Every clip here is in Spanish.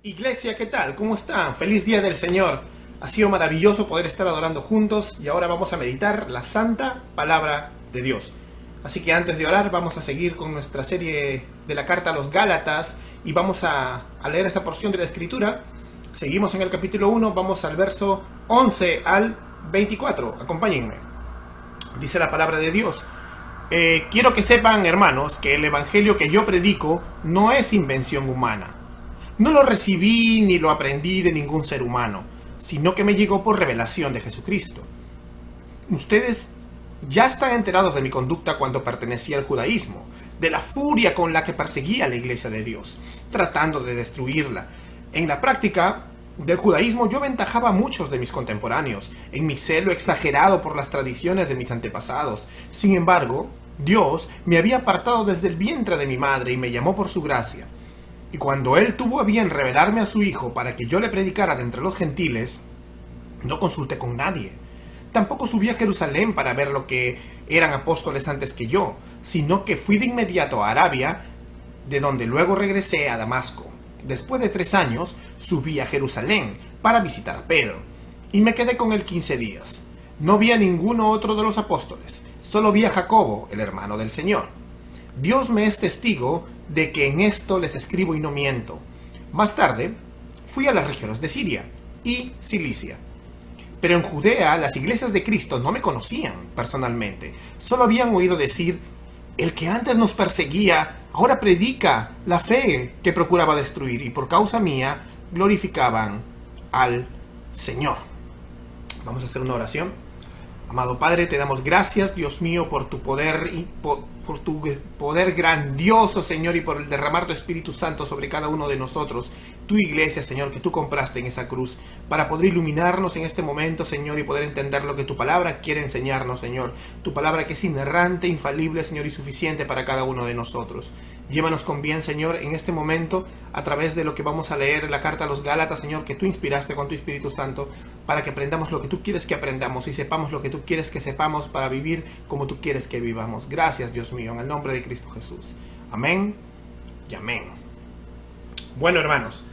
Iglesia, ¿qué tal? ¿Cómo están? Feliz Día del Señor. Ha sido maravilloso poder estar adorando juntos y ahora vamos a meditar la santa palabra de Dios. Así que antes de orar vamos a seguir con nuestra serie de la carta a los Gálatas y vamos a leer esta porción de la Escritura. Seguimos en el capítulo 1, vamos al verso 11 al 24. Acompáñenme. Dice la palabra de Dios. Quiero que sepan, hermanos, que el evangelio que yo predico no es invención humana. No lo recibí ni lo aprendí de ningún ser humano, sino que me llegó por revelación de Jesucristo. Ustedes ya están enterados de mi conducta cuando pertenecía al judaísmo, de la furia con la que perseguía a la iglesia de Dios, tratando de destruirla. En la práctica del judaísmo yo aventajaba a muchos de mis contemporáneos, en mi celo exagerado por las tradiciones de mis antepasados. Sin embargo, Dios me había apartado desde el vientre de mi madre y me llamó por su gracia. Y cuando Él tuvo a bien revelarme a su Hijo para que yo le predicara de entre los gentiles, no consulté con nadie. Tampoco subí a Jerusalén para ver lo que eran apóstoles antes que yo, sino que fui de inmediato a Arabia, de donde luego regresé a Damasco. Después de 3 años, subí a Jerusalén para visitar a Pedro, y me quedé con él 15 días. No vi a ninguno otro de los apóstoles, solo vi a Jacobo, el hermano del Señor. Dios me es testigo de que en esto les escribo y no miento. Más tarde, fui a las regiones de Siria y Cilicia. Pero en Judea las iglesias de Cristo no me conocían personalmente. Solo habían oído decir, el que antes nos perseguía, ahora predica la fe que procuraba destruir, y por causa mía glorificaban al Señor. Vamos a hacer una oración. Amado Padre, te damos gracias, Dios mío, por tu poder y por tu poder grandioso, Señor, y por el derramar tu Espíritu Santo sobre cada uno de nosotros, tu iglesia, Señor, que tú compraste en esa cruz, para poder iluminarnos en este momento, Señor, y poder entender lo que tu palabra quiere enseñarnos, Señor. Tu palabra que es inerrante, infalible, Señor, y suficiente para cada uno de nosotros. Llévanos con bien, Señor, en este momento, a través de lo que vamos a leer en la carta a los Gálatas, Señor, que tú inspiraste con tu Espíritu Santo, para que aprendamos lo que tú quieres que aprendamos y sepamos lo que tú quieres que sepamos para vivir como tú quieres que vivamos. Gracias, Dios mío, en el nombre de Cristo Jesús. Amén y amén. Bueno, hermanos,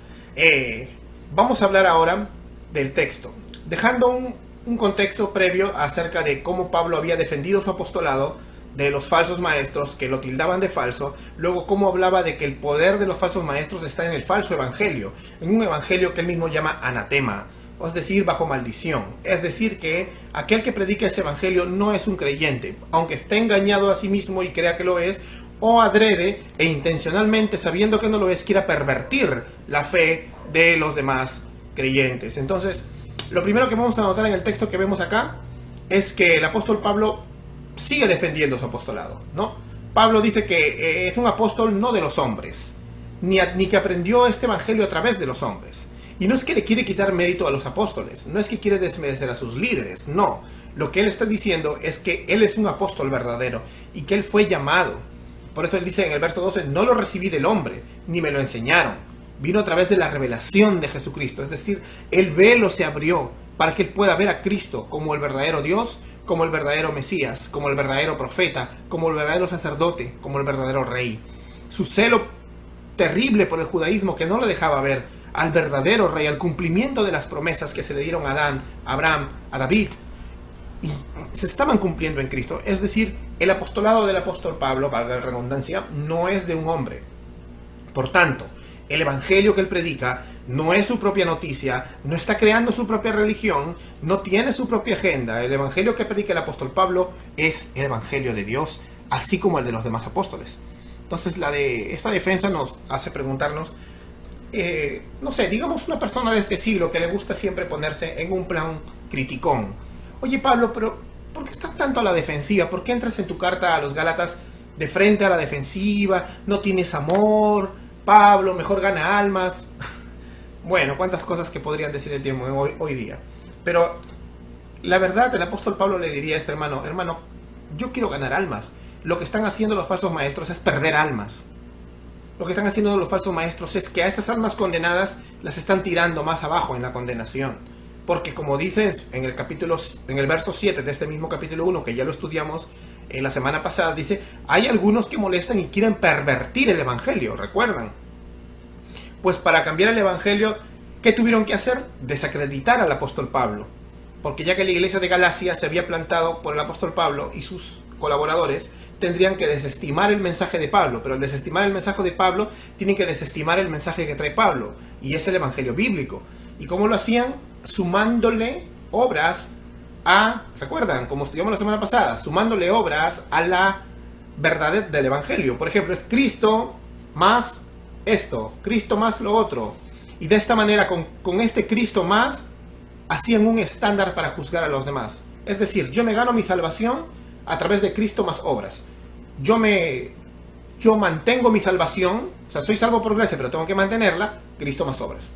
vamos a hablar ahora del texto, dejando un contexto previo acerca de cómo Pablo había defendido su apostolado de los falsos maestros que lo tildaban de falso, luego cómo hablaba de que el poder de los falsos maestros está en el falso evangelio, en un evangelio que él mismo llama anatema, es decir, bajo maldición. Es decir, que aquel que predica ese evangelio no es un creyente, aunque esté engañado a sí mismo y crea que lo es, o adrede e intencionalmente, sabiendo que no lo es, quiera pervertir la fe de los demás creyentes. Entonces, lo primero que vamos a notar en el texto que vemos acá es que el apóstol Pablo sigue defendiendo su apostolado, ¿no? Pablo dice que es un apóstol no de los hombres, ni que aprendió este evangelio a través de los hombres. Y no es que le quiere quitar mérito a los apóstoles, no es que quiere desmerecer a sus líderes, no. Lo que él está diciendo es que él es un apóstol verdadero y que él fue llamado. Por eso él dice en el verso 12, no lo recibí del hombre, ni me lo enseñaron. Vino a través de la revelación de Jesucristo, es decir, el velo se abrió para que él pueda ver a Cristo como el verdadero Dios, como el verdadero Mesías, como el verdadero profeta, como el verdadero sacerdote, como el verdadero rey. Su celo terrible por el judaísmo que no le dejaba ver al verdadero rey, al cumplimiento de las promesas que se le dieron a Adán, a Abraham, a David, y se estaban cumpliendo en Cristo. Es decir, el apostolado del apóstol Pablo, valga la redundancia, no es de un hombre. Por tanto, el evangelio que él predica no es su propia noticia, no está creando su propia religión, no tiene su propia agenda. El evangelio que predica el apóstol Pablo es el evangelio de Dios, así como el de los demás apóstoles. Entonces, esta defensa nos hace preguntarnos, no sé, digamos una persona de este siglo que le gusta siempre ponerse en un plan criticón. Oye, Pablo, pero ¿por qué estás tanto a la defensiva? ¿Por qué entras en tu carta a los Gálatas de frente a la defensiva? ¿No tienes amor? Pablo, mejor gana almas. Bueno, cuántas cosas que podrían decir el tiempo hoy día. Pero la verdad, el apóstol Pablo le diría a este hermano, yo quiero ganar almas. Lo que están haciendo los falsos maestros es perder almas. Lo que están haciendo los falsos maestros es que a estas almas condenadas las están tirando más abajo en la condenación. Porque como dicen en el verso 7 de este mismo capítulo 1, que ya lo estudiamos la semana pasada, dice, hay algunos que molestan y quieren pervertir el evangelio, ¿recuerdan? Pues para cambiar el evangelio, ¿qué tuvieron que hacer? Desacreditar al apóstol Pablo. Porque ya que la iglesia de Galacia se había plantado por el apóstol Pablo y sus colaboradores, tendrían que desestimar el mensaje de Pablo. Pero al desestimar el mensaje de Pablo, tienen que desestimar el mensaje que trae Pablo. Y es el evangelio bíblico. ¿Y cómo lo hacían? Sumándole obras a, ¿recuerdan? Como estudiamos la semana pasada, sumándole obras a la verdad del evangelio. Por ejemplo, es Cristo más esto, Cristo más lo otro. Y de esta manera, con este Cristo más, hacían un estándar para juzgar a los demás. Es decir, yo me gano mi salvación a través de Cristo más obras. Yo mantengo mi salvación, o sea, soy salvo por gracia, pero tengo que mantenerla, Cristo más obras.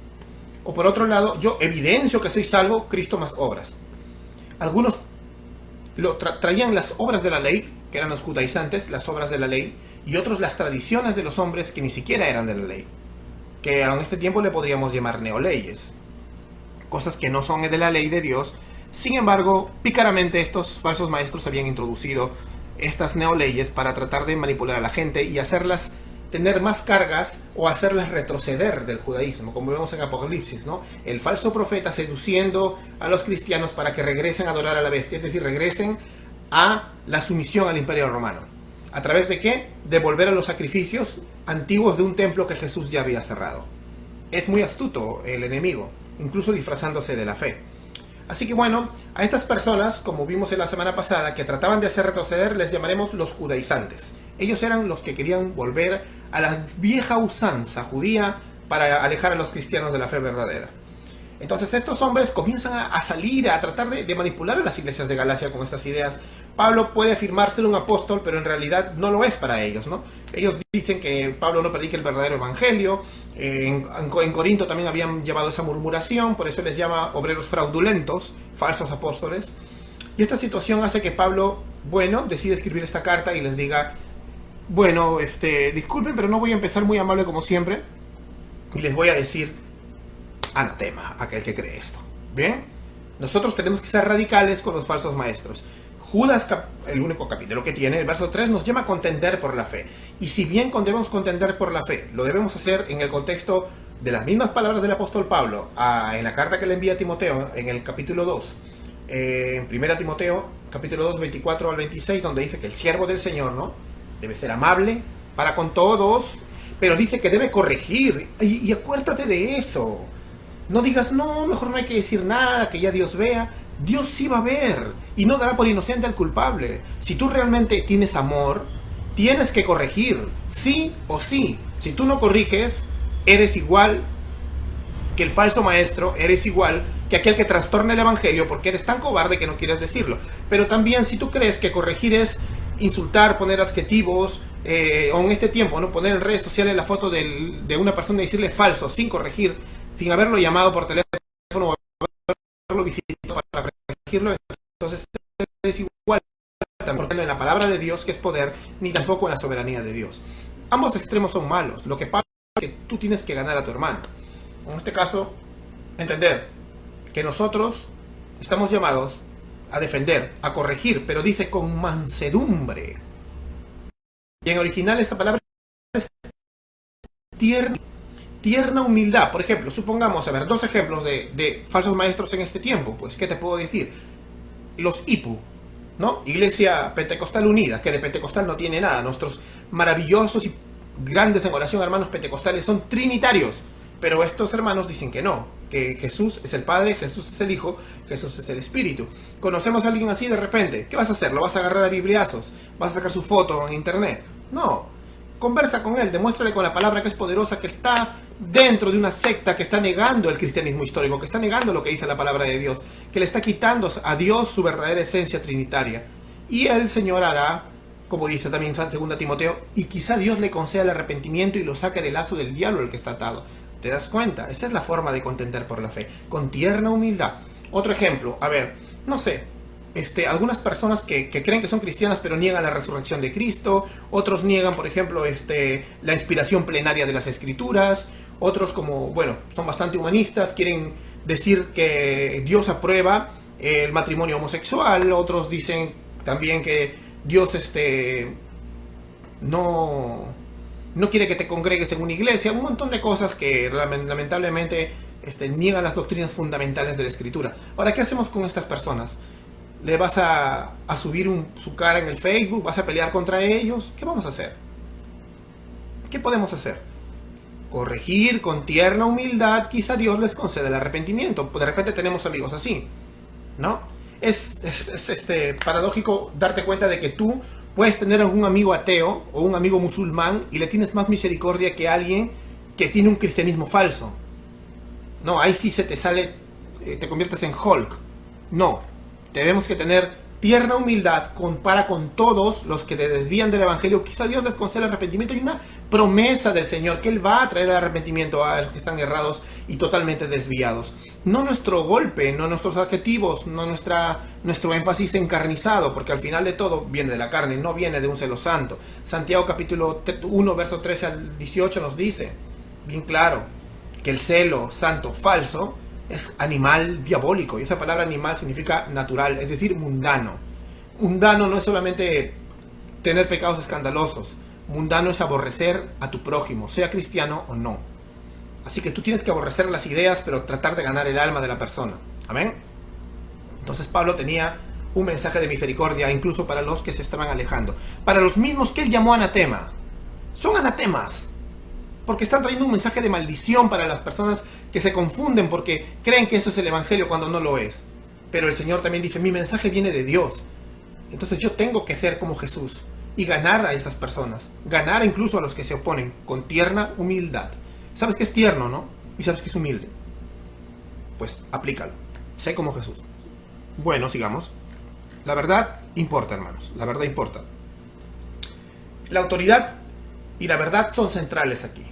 O por otro lado, yo evidencio que soy salvo, Cristo más obras. Algunos traían las obras de la ley, que eran los judaizantes, las obras de la ley, y otros las tradiciones de los hombres que ni siquiera eran de la ley, que en este tiempo le podríamos llamar neoleyes, cosas que no son de la ley de Dios. Sin embargo, pícaramente estos falsos maestros habían introducido estas neoleyes para tratar de manipular a la gente y hacerlas tener más cargas o hacerlas retroceder del judaísmo, como vemos en Apocalipsis, ¿no? El falso profeta seduciendo a los cristianos para que regresen a adorar a la bestia, es decir, regresen a la sumisión al imperio romano. ¿A través de qué? De volver a los sacrificios antiguos de un templo que Jesús ya había cerrado. Es muy astuto el enemigo, incluso disfrazándose de la fe. Así que bueno, a estas personas, como vimos en la semana pasada, que trataban de hacer retroceder, les llamaremos los judaizantes. Ellos eran los que querían volver a la vieja usanza judía para alejar a los cristianos de la fe verdadera. Entonces estos hombres comienzan a salir, a tratar de manipular a las iglesias de Galacia con estas ideas. Pablo puede afirmar ser un apóstol, pero en realidad no lo es para ellos, ¿no? Ellos dicen que Pablo no predica el verdadero evangelio. En Corinto también habían llevado esa murmuración, por eso les llama obreros fraudulentos, falsos apóstoles. Y esta situación hace que Pablo, decide escribir esta carta y les diga, disculpen, pero no voy a empezar muy amable como siempre, y les voy a decir, anatema aquel que cree esto. Bien, nosotros tenemos que ser radicales con los falsos maestros. Judas, el único capítulo que tiene, el verso 3, nos llama a contender por la fe. Y si bien debemos contender por la fe, lo debemos hacer en el contexto de las mismas palabras del apóstol Pablo en la carta que le envía a Timoteo en el capítulo 2, en 1 Timoteo, capítulo 2, 24 al 26, donde dice que el siervo del Señor, ¿no?, debe ser amable para con todos, pero dice que debe corregir. Y acuérdate de eso. No digas, no, mejor no hay que decir nada, que ya Dios vea. Dios sí va a ver y no dará por inocente al culpable. Si tú realmente tienes amor, tienes que corregir, sí o sí. Si tú no corriges, eres igual que el falso maestro, eres igual que aquel que trastorna el evangelio porque eres tan cobarde que no quieres decirlo. Pero también si tú crees que corregir es insultar, poner adjetivos, o en este tiempo, ¿no?, poner en redes sociales la foto de una persona y decirle falso sin corregir, sin haberlo llamado por teléfono o haberlo visitado para corregirlo, entonces es igual tampoco en la palabra de Dios, que es poder, ni tampoco en la soberanía de Dios. Ambos extremos son malos. Lo que pasa es que tú tienes que ganar a tu hermano. En este caso, entender que nosotros estamos llamados a defender, a corregir, pero dice con mansedumbre. Y en original esa palabra es tierna humildad. Por ejemplo, supongamos, dos ejemplos de falsos maestros en este tiempo. Pues, ¿qué te puedo decir? Los IPU, ¿no? Iglesia Pentecostal Unida, que de pentecostal no tiene nada. Nuestros maravillosos y grandes en oración hermanos pentecostales son trinitarios. Pero estos hermanos dicen que no, que Jesús es el Padre, Jesús es el Hijo, Jesús es el Espíritu. ¿Conocemos a alguien así de repente? ¿Qué vas a hacer? ¿Lo vas a agarrar a bibliazos? ¿Vas a sacar su foto en internet? No. Conversa con él, demuéstrale con la palabra que es poderosa, que está dentro de una secta que está negando el cristianismo histórico, que está negando lo que dice la palabra de Dios, que le está quitando a Dios su verdadera esencia trinitaria. Y el Señor hará, como dice también en 2 Timoteo, y quizá Dios le conceda el arrepentimiento y lo saque del lazo del diablo el que está atado. ¿Te das cuenta? Esa es la forma de contender por la fe, con tierna humildad. Otro ejemplo, no sé, algunas personas que creen que son cristianas pero niegan la resurrección de Cristo, otros niegan, por ejemplo, la inspiración plenaria de las Escrituras, otros son bastante humanistas, quieren decir que Dios aprueba el matrimonio homosexual, otros dicen también que Dios no no quiere que te congregues en una iglesia, un montón de cosas que lamentablemente niegan las doctrinas fundamentales de la Escritura. Ahora, ¿qué hacemos con estas personas? ¿Le vas a subir su cara en el Facebook? ¿Vas a pelear contra ellos? ¿Qué vamos a hacer? ¿Qué podemos hacer? Corregir con tierna humildad, quizá Dios les conceda el arrepentimiento. De repente tenemos amigos así, ¿no? Es paradójico darte cuenta de que tú puedes tener algún amigo ateo o un amigo musulmán y le tienes más misericordia que alguien que tiene un cristianismo falso. No, ahí sí se te sale, te conviertes en Hulk. No, tenemos que tener tierna humildad para con todos los que te desvían del evangelio. Quizá Dios les conceda el arrepentimiento y una promesa del Señor que Él va a traer el arrepentimiento a los que están errados y totalmente desviados. No nuestro golpe, no nuestros adjetivos, no nuestro énfasis encarnizado, porque al final de todo viene de la carne, no viene de un celo santo. Santiago capítulo 1, verso 13 al 18 nos dice bien claro que el celo santo falso es animal diabólico, y esa palabra animal significa natural, es decir, mundano. Mundano no es solamente tener pecados escandalosos, mundano es aborrecer a tu prójimo, sea cristiano o no. Así que tú tienes que aborrecer las ideas, pero tratar de ganar el alma de la persona. Amén. Entonces Pablo tenía un mensaje de misericordia incluso para los que se estaban alejando, para los mismos que él llamó anatema. Son anatemas porque están trayendo un mensaje de maldición para las personas que se confunden porque creen que eso es el evangelio cuando no lo es. Pero el Señor también dice, mi mensaje viene de Dios. Entonces yo tengo que ser como Jesús y ganar a esas personas, ganar incluso a los que se oponen con tierna humildad. Sabes que es tierno, ¿no? Y sabes que es humilde. Pues aplícalo. Sé como Jesús. Bueno, sigamos. La verdad importa, hermanos. La verdad importa. La autoridad y la verdad son centrales aquí.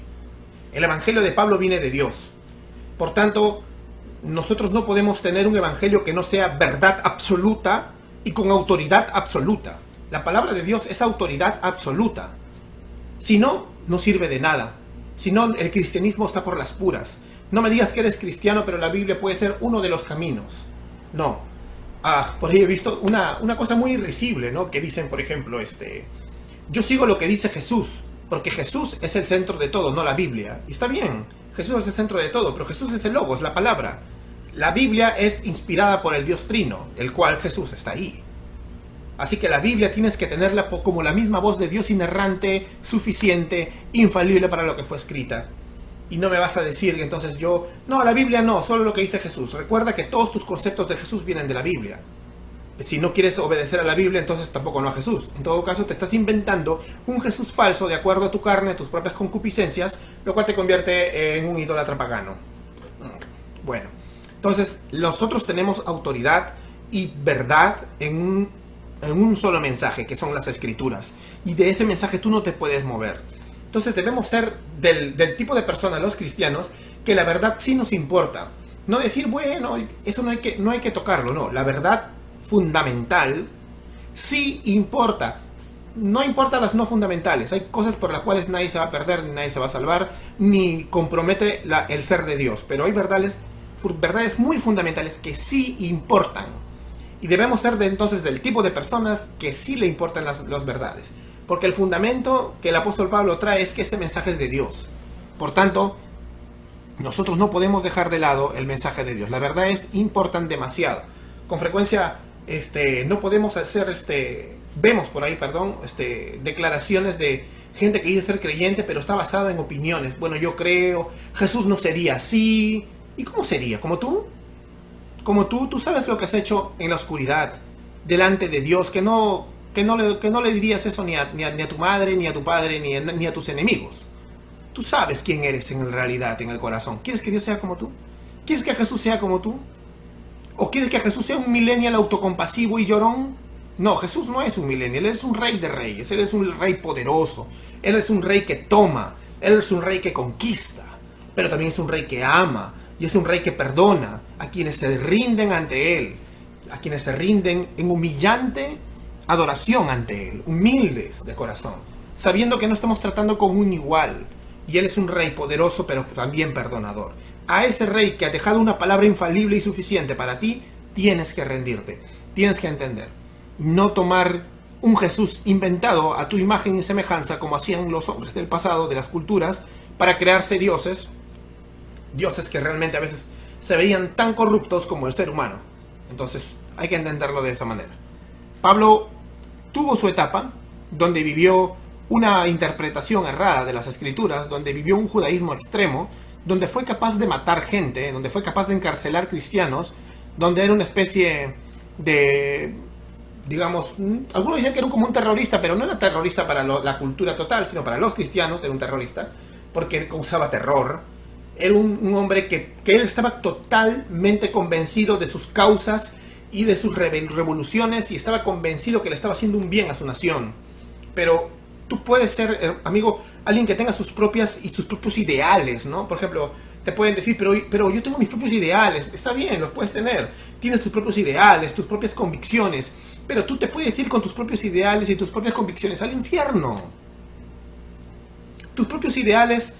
El evangelio de Pablo viene de Dios. Por tanto, nosotros no podemos tener un evangelio que no sea verdad absoluta y con autoridad absoluta. La palabra de Dios es autoridad absoluta. Si no, no sirve de nada. Si no, el cristianismo está por las puras. No me digas que eres cristiano, pero la Biblia puede ser uno de los caminos. No. Por ahí he visto una cosa muy irrisible, ¿no? Que dicen, por ejemplo, yo sigo lo que dice Jesús, porque Jesús es el centro de todo, no la Biblia. Y está bien, Jesús es el centro de todo, pero Jesús es el Logos, la palabra. La Biblia es inspirada por el Dios Trino, el cual Jesús está ahí. Así que la Biblia tienes que tenerla como la misma voz de Dios inerrante, suficiente, infalible para lo que fue escrita. Y no me vas a decir que entonces no, la Biblia no, solo lo que dice Jesús. Recuerda que todos tus conceptos de Jesús vienen de la Biblia. Si no quieres obedecer a la Biblia, entonces tampoco no a Jesús. En todo caso, te estás inventando un Jesús falso de acuerdo a tu carne, a tus propias concupiscencias, lo cual te convierte en un idólatra pagano. Bueno, entonces nosotros tenemos autoridad y verdad en un solo mensaje, que son las Escrituras. Y de ese mensaje tú no te puedes mover. Entonces debemos ser del tipo de personas, los cristianos, que la verdad sí nos importa. No decir, bueno, eso no hay que tocarlo, no. La verdad fundamental sí importa. No importa las no fundamentales. Hay cosas por las cuales nadie se va a perder, ni nadie se va a salvar, ni compromete el ser de Dios. Pero hay verdades muy fundamentales que sí importan. Y debemos ser entonces del tipo de personas que sí le importan las verdades. Porque el fundamento que el apóstol Pablo trae es que este mensaje es de Dios. Por tanto, nosotros no podemos dejar de lado el mensaje de Dios. Las verdades importan demasiado. Con frecuencia no podemos hacer, vemos por ahí, declaraciones de gente que dice ser creyente, pero está basado en opiniones. Bueno, yo creo, Jesús no sería así. ¿Y cómo sería? ¿Como tú? Como tú sabes lo que has hecho en la oscuridad, delante de Dios, que no le dirías eso ni a tu madre, ni a tu padre, ni a tus enemigos. Tú sabes quién eres en realidad, en el corazón. ¿Quieres que Dios sea como tú? ¿Quieres que Jesús sea como tú? ¿O quieres que Jesús sea un millennial autocompasivo y llorón? No, Jesús no es un millennial, Él es un rey de reyes, Él es un rey poderoso, Él es un rey que toma, Él es un rey que conquista, pero también es un rey que ama, y es un rey que perdona a quienes se rinden ante Él, a quienes se rinden en humillante adoración ante Él, humildes de corazón, sabiendo que no estamos tratando con un igual, y Él es un rey poderoso pero también perdonador. A ese rey que ha dejado una palabra infalible y suficiente para ti, tienes que rendirte, tienes que entender, no tomar un Jesús inventado a tu imagen y semejanza, como hacían los hombres del pasado, de las culturas, para crearse dioses que realmente a veces se veían tan corruptos como el ser humano. Entonces hay que entenderlo de esa manera. Pablo tuvo su etapa donde vivió una interpretación errada de las escrituras, donde vivió un judaísmo extremo, donde fue capaz de matar gente, donde fue capaz de encarcelar cristianos, donde era una especie de, digamos, algunos dicen que era como un terrorista, pero no era terrorista para la cultura total, sino para los cristianos era un terrorista, porque él causaba terror. Era un hombre que él estaba totalmente convencido de sus causas y de sus revoluciones, y estaba convencido que le estaba haciendo un bien a su nación. Pero tú puedes ser, amigo, alguien que tenga sus propios ideales, ¿no? Por ejemplo, te pueden decir, pero yo tengo mis propios ideales. Está bien, los puedes tener. Tienes tus propios ideales, tus propias convicciones, pero tú te puedes ir con tus propios ideales y tus propias convicciones al infierno. Tus propios ideales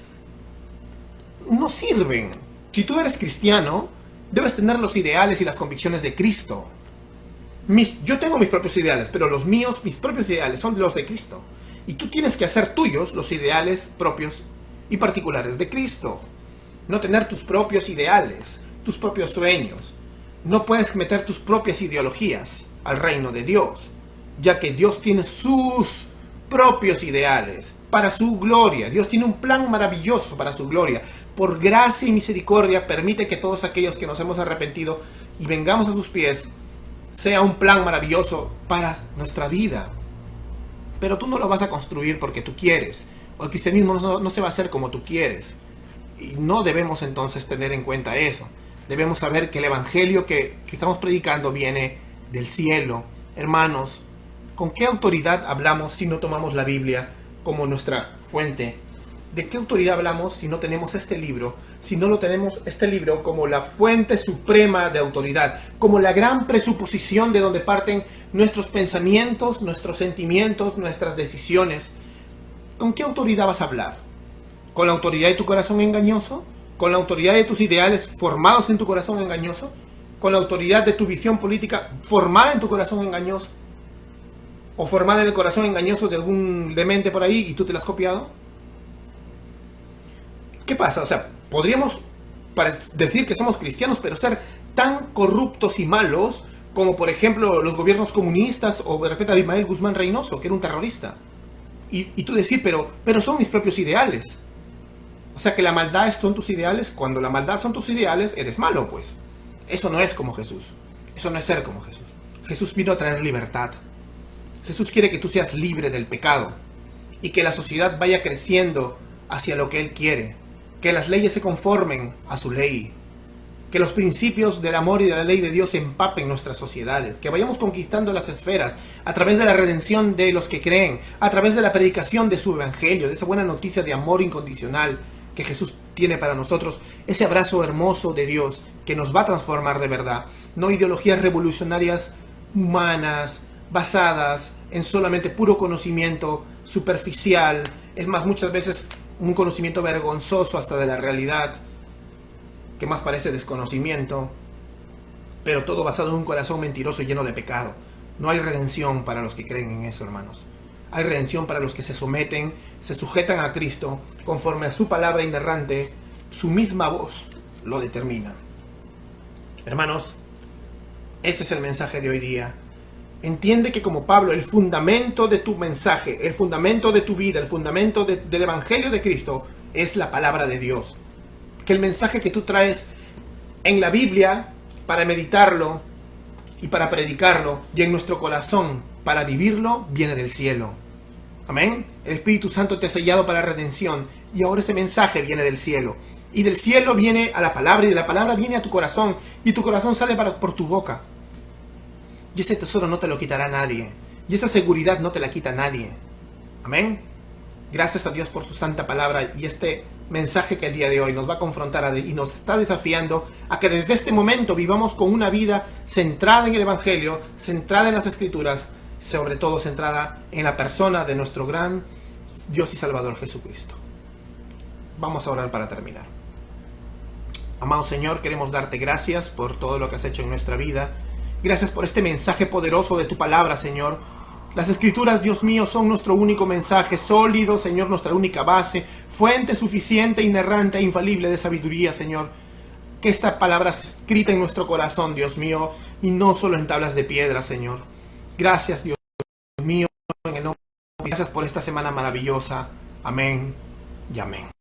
no sirven. Si tú eres cristiano, debes tener los ideales y las convicciones de Cristo. Yo tengo mis propios ideales, pero mis propios ideales son los de Cristo. Y tú tienes que hacer tuyos los ideales propios y particulares de Cristo. No tener tus propios ideales, tus propios sueños. No puedes meter tus propias ideologías al reino de Dios, ya que Dios tiene sus propios ideales para su gloria. Dios tiene un plan maravilloso para su gloria. Por gracia y misericordia permite que todos aquellos que nos hemos arrepentido y vengamos a sus pies, sea un plan maravilloso para nuestra vida. Pero tú no lo vas a construir porque tú quieres, o el cristianismo no se va a hacer como tú quieres. Y no debemos entonces tener en cuenta eso. Debemos saber que el evangelio que estamos predicando viene del cielo. Hermanos, ¿con qué autoridad hablamos si no tomamos la Biblia como nuestra fuente? ¿De qué autoridad hablamos si no tenemos este libro? Si no lo tenemos este libro como la fuente suprema de autoridad, como la gran presuposición de donde parten nuestros pensamientos, nuestros sentimientos, nuestras decisiones. ¿Con qué autoridad vas a hablar? ¿Con la autoridad de tu corazón engañoso? ¿Con la autoridad de tus ideales formados en tu corazón engañoso? ¿Con la autoridad de tu visión política formada en tu corazón engañoso? ¿O formada en el corazón engañoso de algún demente por ahí y tú te la has copiado? ¿Qué pasa? O sea, podríamos decir que somos cristianos, pero ser tan corruptos y malos como, por ejemplo, los gobiernos comunistas o de repente Abimael Guzmán Reynoso, que era un terrorista. Y tú decir, pero son mis propios ideales. O sea, que la maldad son tus ideales. Cuando la maldad son tus ideales, eres malo, pues. Eso no es como Jesús. Eso no es ser como Jesús. Jesús vino a traer libertad. Jesús quiere que tú seas libre del pecado y que la sociedad vaya creciendo hacia lo que Él quiere. Que las leyes se conformen a su ley. Que los principios del amor y de la ley de Dios empapen nuestras sociedades. Que vayamos conquistando las esferas a través de la redención de los que creen, a través de la predicación de su evangelio, de esa buena noticia de amor incondicional que Jesús tiene para nosotros, ese abrazo hermoso de Dios que nos va a transformar de verdad. No ideologías revolucionarias humanas, basadas en solamente puro conocimiento superficial. Es más, muchas veces un conocimiento vergonzoso hasta de la realidad, que más parece desconocimiento, pero todo basado en un corazón mentiroso y lleno de pecado. No hay redención para los que creen en eso, hermanos. Hay redención para los que se someten, se sujetan a Cristo, conforme a su palabra inerrante. Su misma voz lo determina. Hermanos, ese es el mensaje de hoy día. Entiende que como Pablo, el fundamento de tu mensaje, el fundamento de tu vida, el fundamento del Evangelio de Cristo es la palabra de Dios. Que el mensaje que tú traes en la Biblia para meditarlo y para predicarlo, y en nuestro corazón para vivirlo, viene del cielo. Amén. El Espíritu Santo te ha sellado para redención, y ahora ese mensaje viene del cielo. Y del cielo viene a la palabra, y de la palabra viene a tu corazón, y tu corazón sale por tu boca. Y ese tesoro no te lo quitará nadie, y esa seguridad no te la quita nadie. Amén. Gracias a Dios por su santa palabra y este mensaje que el día de hoy nos va a confrontar y nos está desafiando a que desde este momento vivamos con una vida centrada en el Evangelio, centrada en las Escrituras, sobre todo centrada en la persona de nuestro gran Dios y Salvador Jesucristo. Vamos a orar para terminar. Amado Señor, queremos darte gracias por todo lo que has hecho en nuestra vida. Gracias por este mensaje poderoso de tu palabra, Señor, Las Escrituras, Dios mío, son nuestro único mensaje sólido, Señor, nuestra única base, fuente suficiente, inerrante e infalible de sabiduría, Señor. Que esta palabra sea escrita en nuestro corazón, Dios mío, y no solo en tablas de piedra, Señor. Gracias, Dios mío, en el nombre de Dios. Gracias por esta semana maravillosa. Amén y amén.